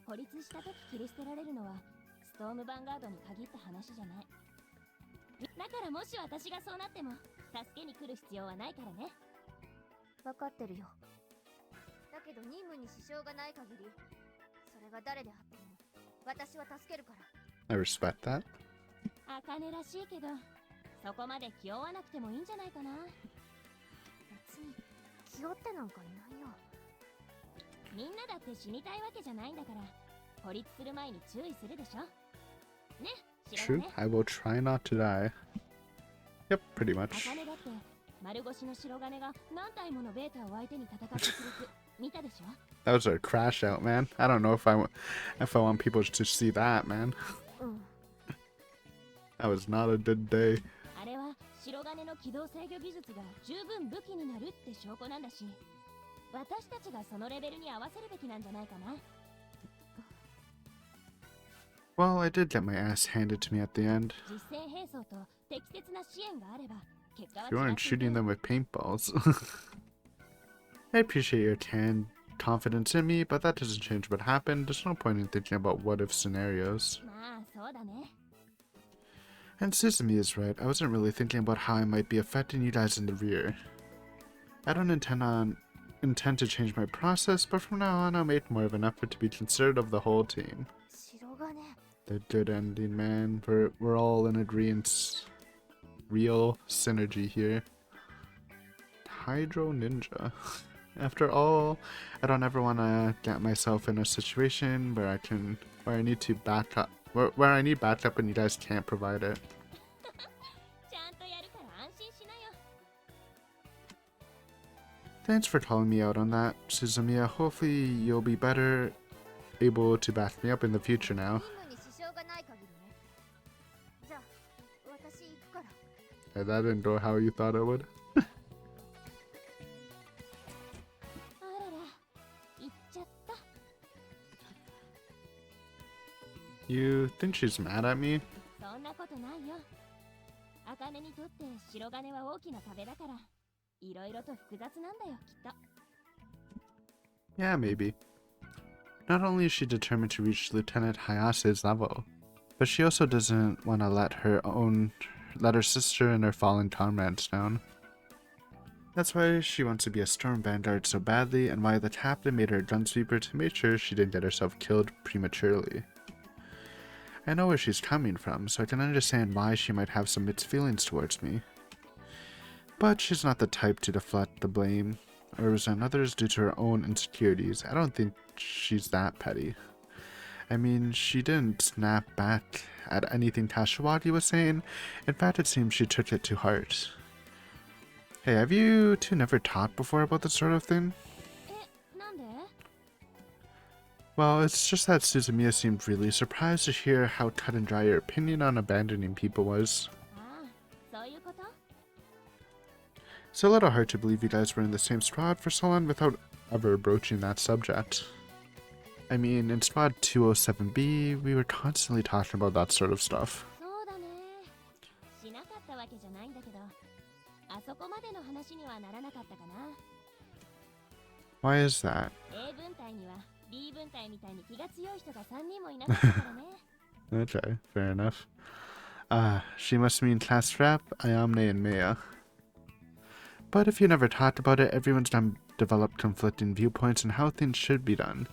孤立した時切り捨てられるのはストームヴァンガードに限った話じゃない。だからもし私がそうなっても助けに来る必要はないからね。分かってるよ。だけど任務に支障がない限りそれが誰であっても私は助けるから。 I respect that. 茜らしいけどそこまで気負わなくてもいいんじゃないかな。別に気気負ってなんかいないよ。みんなだって死にたいわけじゃないんだから、孤立する前に注意するでしょ。ね、白 True. 金。 I will try not to die. Yep, pretty much. 茜だって丸腰の白金が何体ものベータを相手に戦ってくれて見たでしょ。 That was a crash out, man. I don't know if I want people to see that, man. うん。 That was not a good day. あれは白金の機動制御技術が十分武器になるって証拠なんだし、私たちがそのレベルに合わせるべきなんじゃないかな。 Well, I did get my ass handed to me at the end. 実戦兵装と適切な支援があれば結果は You 違 weren't っていく。 shooting them with paintballs. I appreciate your confidence in me, but that doesn't change what happened. There's no point in thinking about what-if scenarios. まあそうだね。 And Suzume is right. I wasn't really thinking about how I might be affecting you guys in the rear. I don't intend to change my process, but from now on I'll make more of an effort to be considerate of the whole team. 白金。 The good ending, man. We're all in agreement. Real synergy here. Hydro Ninja. After all, I don't ever want to get myself in a situation where I need to back up, where I need backup and you guys can't provide it. ちゃんとやるから安心しなよ。 Thanks for calling me out on that, Suzumiya. Hopefully you'll be better able to back me up in the future now. 任務に支障がない限りね。じゃあ、私行くから。 And that didn't go how you thought it would. あらら、行っちゃった。 You think she's mad at me? そんなことないよ。茜にとって白金は大きな壁だから、いろいろと複雑なんだよ、きっと。 Yeah, maybe. Not only is she determined to reach Lieutenant Hayase's level, but she also doesn't want to let her sister and her fallen comrades down. That's why she wants to be a storm vanguard so badly, and why the captain made her a gunsweeper to make sure she didn't get herself killed prematurely. I know where she's coming from, so I can understand why she might have some mixed feelings towards me. But she's not the type to deflect the blame or resent others due to her own insecurities. I don't think she's that petty. I mean, she didn't snap back at anything Kashiwagi was saying. In fact, it seems she took it to heart. Hey, have you two never talked before about this sort of thing? え、なんで？ Well, it's just that Suzumiya seemed really surprised to hear how cut and dry your opinion on abandoning people was. ああ、そういうこと？ It's a little hard to believe you guys were in the same squad for so long without ever broaching that subject. I mean, in Squad 207B, we were constantly talking about that sort of stuff. そうだね。しなかったわけじゃないんだけど、あそこまでの話にはならなかったかな。 Why is that? A 分隊には B 分隊みたいに気が強い人が3人もいなかったからね。 Okay, fair enough. She must mean Class Rep, Ayamne, and Maya. But if you never talked about it, everyone's developed conflicting viewpoints on how things should be done.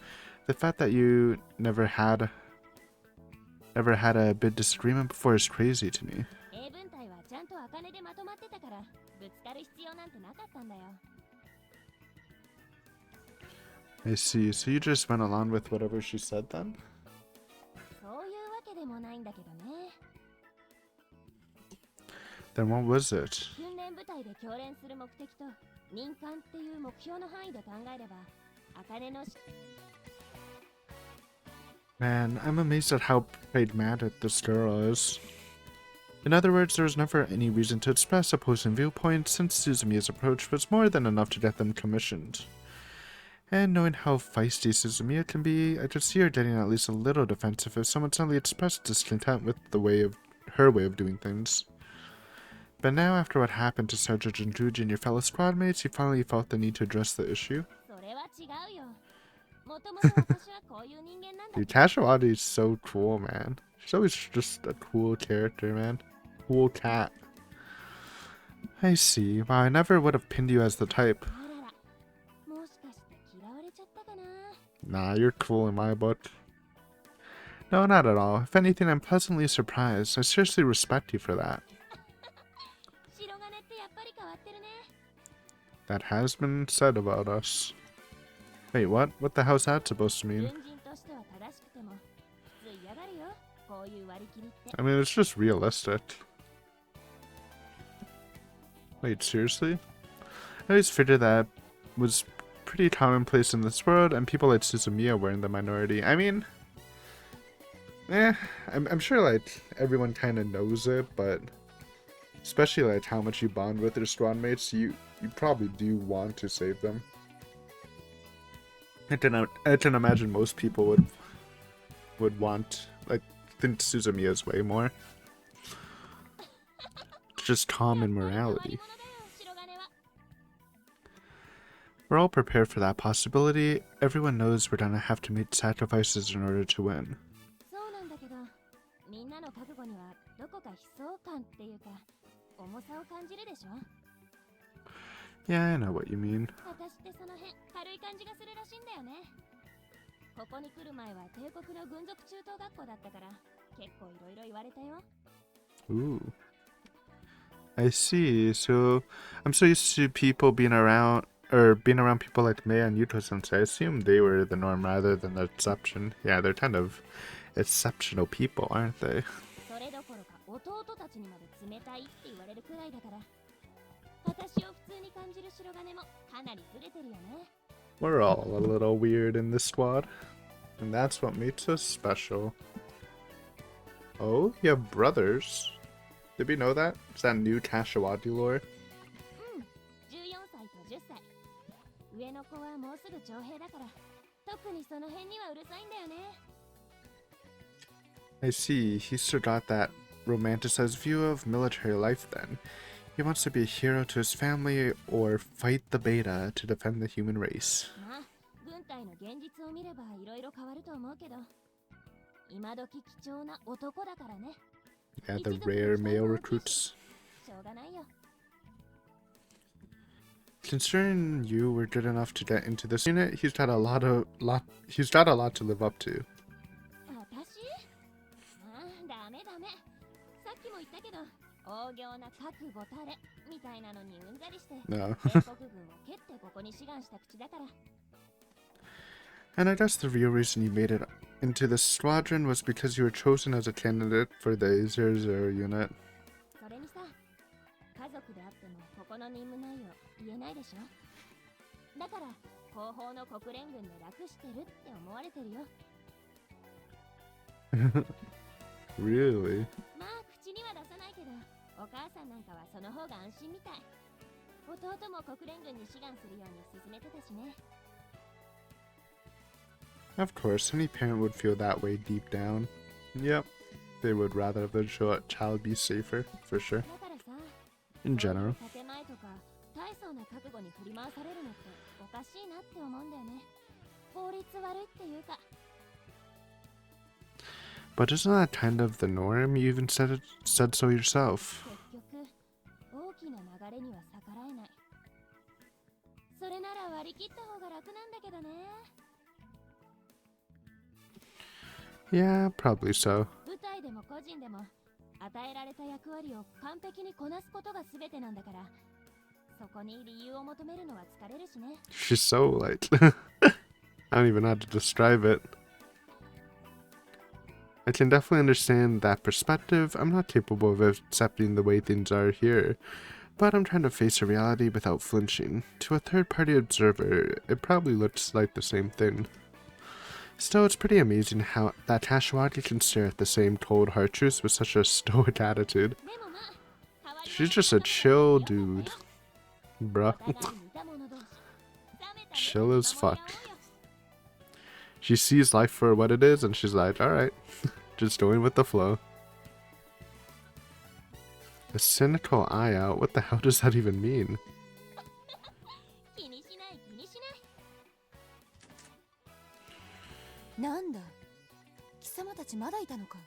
The fact that you never had a big disagreement before is crazy to me. A 分隊はちゃんと茜でまとまってたから、ぶつかる必要なんてなかったんだよ。 I see. So you just went along with whatever she said then? そういうわけでもないんだけどね。 Then what was it? 訓練部隊で教練する目的と任官っていう目標の範囲で考えれば、茜の Man, I'm amazed at how pragmatic this girl is. In other words, there was never any reason to express opposing viewpoints since Suzumiya's approach was more than enough to get them commissioned. And knowing how feisty Suzumiya can be, I could see her getting at least a little defensive if someone suddenly expressed discontent with her way of doing things. But now, after what happened to Sergeant Jinjuji and your fellow squad mates, you finally felt the need to address the issue. それは違うよ。もともと私はこういう人間なんだ。 Dude, Kashiwagi is so cool, man. She's always just a cool character, man. Cool cat. I see. Wow, I never would have pinned you as the type. あらら、もしかして嫌われちゃったかな。 Nah, you're cool in my book. No, not at all. If anything, I'm pleasantly surprised. I seriously respect you for that. 白金ってやっぱり変わってるね。that has been said about us. Wait, what? What the hell's that supposed to 軍 mean? 人としては正しくてもつい嫌がるよこういう割り切りって I mean, it's just realistic. Wait, seriously? I always figured that was pretty commonplace in this world, and people like Suzumiya were in the minority. I mean, I'm sure like everyone kind of knows it, but especially like how much you bond with your squad mates, you probably do want to save them. I can imagine most people would want, like, think Suzumiya's way more. It's just common morality. 変わり者だよ白金は We're all prepared for that possibility. Everyone knows we're gonna have to make sacrifices in order to win. そうなんだけどみんなの覚悟にはどこか悲壮感っていうか重さを感じるでしょ Yeah, I know what you mean. 私ってその辺軽い感じがするらしいんだよねここに来る前は帝国の軍属中等学校だったから結構いろいろ言われたよ Ooh. I see. So, I'm so used to people being around people like Mei and Yuto-sensei. I assume they were the norm rather than the exception. Yeah, they're kind of exceptional people, aren't they? それどころか弟たちにまで冷たいって言われるくらいだから私を普通に感じる白金もかなりずれてるよね We're all a little weird in this squad. And that's what makes us special. Oh, you have brothers. Did we know that? Is that new Kashiwagi lore? うん14歳と10歳上の子はもうすぐ徴兵だから特にその辺にはうるさいんだよね I see. He still got that romanticized view of military life then. He wants to be a hero to his family or fight the beta to defend the human race. まあ軍隊の現実を見ればいろいろ変わると思うけど今時貴重な男だからね Yeah, the rare male recruits. しょうがないよ Considering you were good enough to get into this unit, he's got a lot to live up to. 私ああダメダメさっきも言ったけど大行な覚悟たれみたいなのにうんざりして No. 帝国軍を蹴ってここに志願した口だから And I guess the real reason you made it into the squadron was because you were chosen as a candidate for the 00 unit. それにさ家族であってもここの任務内容言えないでしょだから後方の国連軍で楽してるって思われてるよ Really? まあ口には出さないけどお母さんなんかはその方が安心みたい弟も国連軍に志願するように勧めてたしね Of course, any parent would feel that way deep down. Yep, they would rather their child be safer, for sure. だからさ In general. 建前とか大層な覚悟に振り回されるのっておかしいなって思うんだよね法律悪いっていうか But isn't that kind of the norm? You even said so yourself. 結局大きな流れには逆らえないそれなら割り切った方が楽なんだけどね Yeah, probably so. 部隊でも個人でも与えられた役割を完璧にこなすことが全てなんだからそこに理由を求めるのは疲れるしね She's so like I don't even know how to describe it. I can definitely understand that perspective. I'm not capable of accepting the way things are here, but I'm trying to face a reality without flinching. To a third-party observer, it probably looks like the same thing. Still, it's pretty amazing how that Kashiwagi can stare at the same cold hard truths with such a stoic attitude. でもまあ代わり She's just a chill dude. Bruh. お互い似た者同士冷めた目で Chill as 見守 fuck. り合おうよ She sees life for what it is, and she's like, alright, just going with the flow. A cynical eye out? What the hell does that even mean? 気にしない気にしないなんだ貴様たちまだいたのか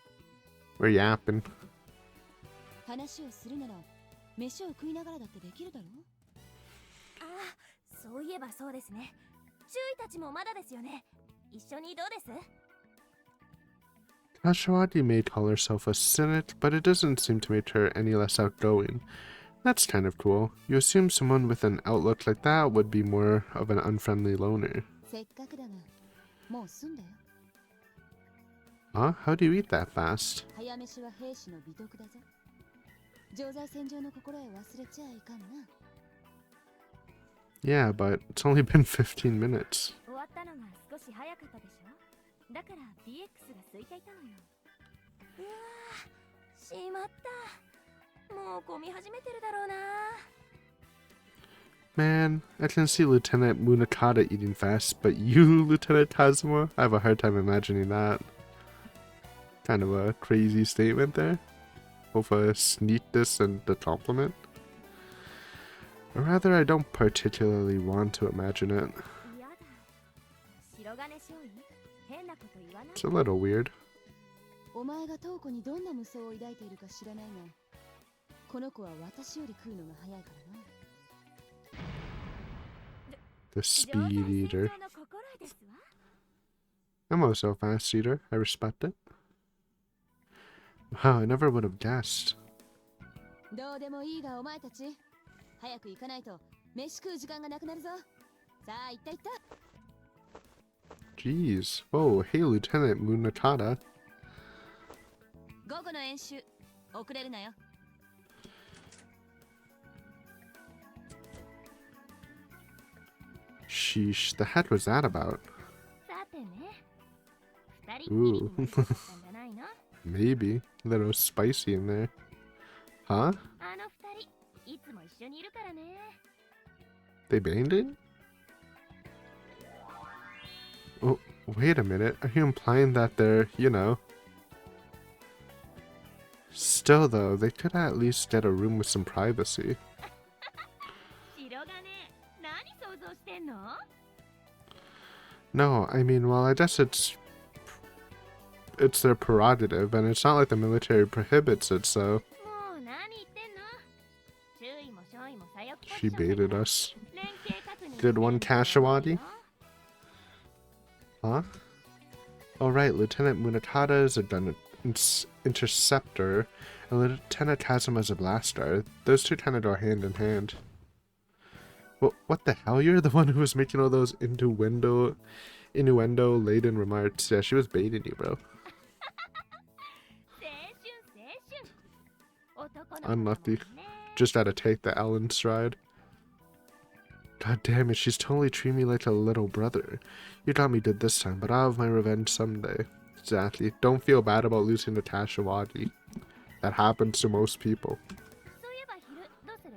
We're yapping. 話をするなら飯を食いながらだってできるだろああそういえばそうですね注意たちもまだですよね一緒にどうです Kashiwagi may call herself a cynic, but it doesn't seem to make her any less outgoing. That's kind of cool. You assume someone with an outlook like that would be more of an unfriendly loner. せっかくだがもう済んだよ。 Huh? How do you eat that fast? 早飯は兵士の美徳だぞ。常在戦場の心得忘れちゃいかんな。 Yeah, but it's only been 15 minutes. 終わったのが少し早かったでしょ。だから DX が空いていたのよ。うわー、しまった。もう混み始めてるだろうな。 Man, I can see Lieutenant Munakata eating fast, but you, Lieutenant Kazuma? I have a hard time imagining that. Kind of a crazy statement there. Both a neatness and a compliment. Or rather, I don't particularly want to imagine it. やだ。白金少尉、変なこと言わない。 It's a little weird. お前がトウコにどんな無双を抱いているか知らないが、この子は私より食うのが早いからな。 The speed eater. 常在戦場の心得ですわ。 I'm also a fast eater. I respect it. Wow, I never would have guessed. どうでもいいがお前たち、早く行かないと飯食う時間がなくなるぞ。さあ行った行った。 Jeez. Whoa, hey Lieutenant Munakata. 午後の演習遅れるなよ。 Sheesh, the heck was that about? さてね。二人っきりになりたかったんじゃないの？ Maybe. A little spicy in there. Huh? あの二人、いつも一緒にいるからね。 They banged it? Oh, wait a minute. Are you implying that they're, you know... Still though, they could at least get a room with some privacy. 白金、何想像してんの？ No, I mean, well, I guess it's their prerogative, and it's not like the military prohibits it, so... もう何言ってんの？注意も少尉も左翼ポジ She ションだ baited から us. 連携確認 Did one してんのよ。 Kashiwagi? Huh? Oh right, Lieutenant Munakata is a gun interceptor, and Lieutenant Kazuma is a blaster. Those two kind of go hand in hand. Well, what the hell? You're the one who was making all those innuendo-laden remarks. Yeah, she was baiting you, bro. 青春青春。男の子だもん Unlucky. ね。 Just had to take the Ellen stride. God damn it, she's totally treating me like a little brother. You got me good this time, but I'll have my revenge someday. Exactly. Don't feel bad about losing to Kashiwagi. That happens to most people. そういえば昼どうする？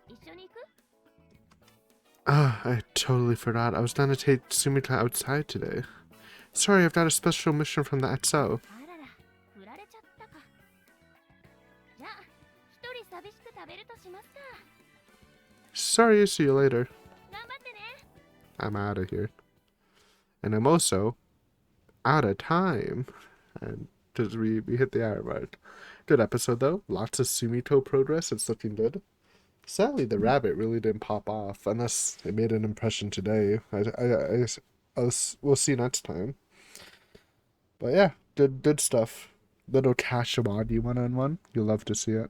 一緒に行く？ Ah, I totally forgot. I was gonna take Sumika outside today. Sorry, I've got a special mission from the XO. あらら、振られちゃったか。じゃあ、一人寂しく食べるとしますか。 Sorry, see you later. 頑張ってね。 I'm out of here. And I'm also out of time. And because we hit the hour mark. Good episode though. Lots of Sumito progress. It's looking good. Sadly, the rabbit really didn't pop off, unless it made an impression today. We'll see next time. But yeah, good stuff. Little Kashiwagi one-on-one. You'll love to see it.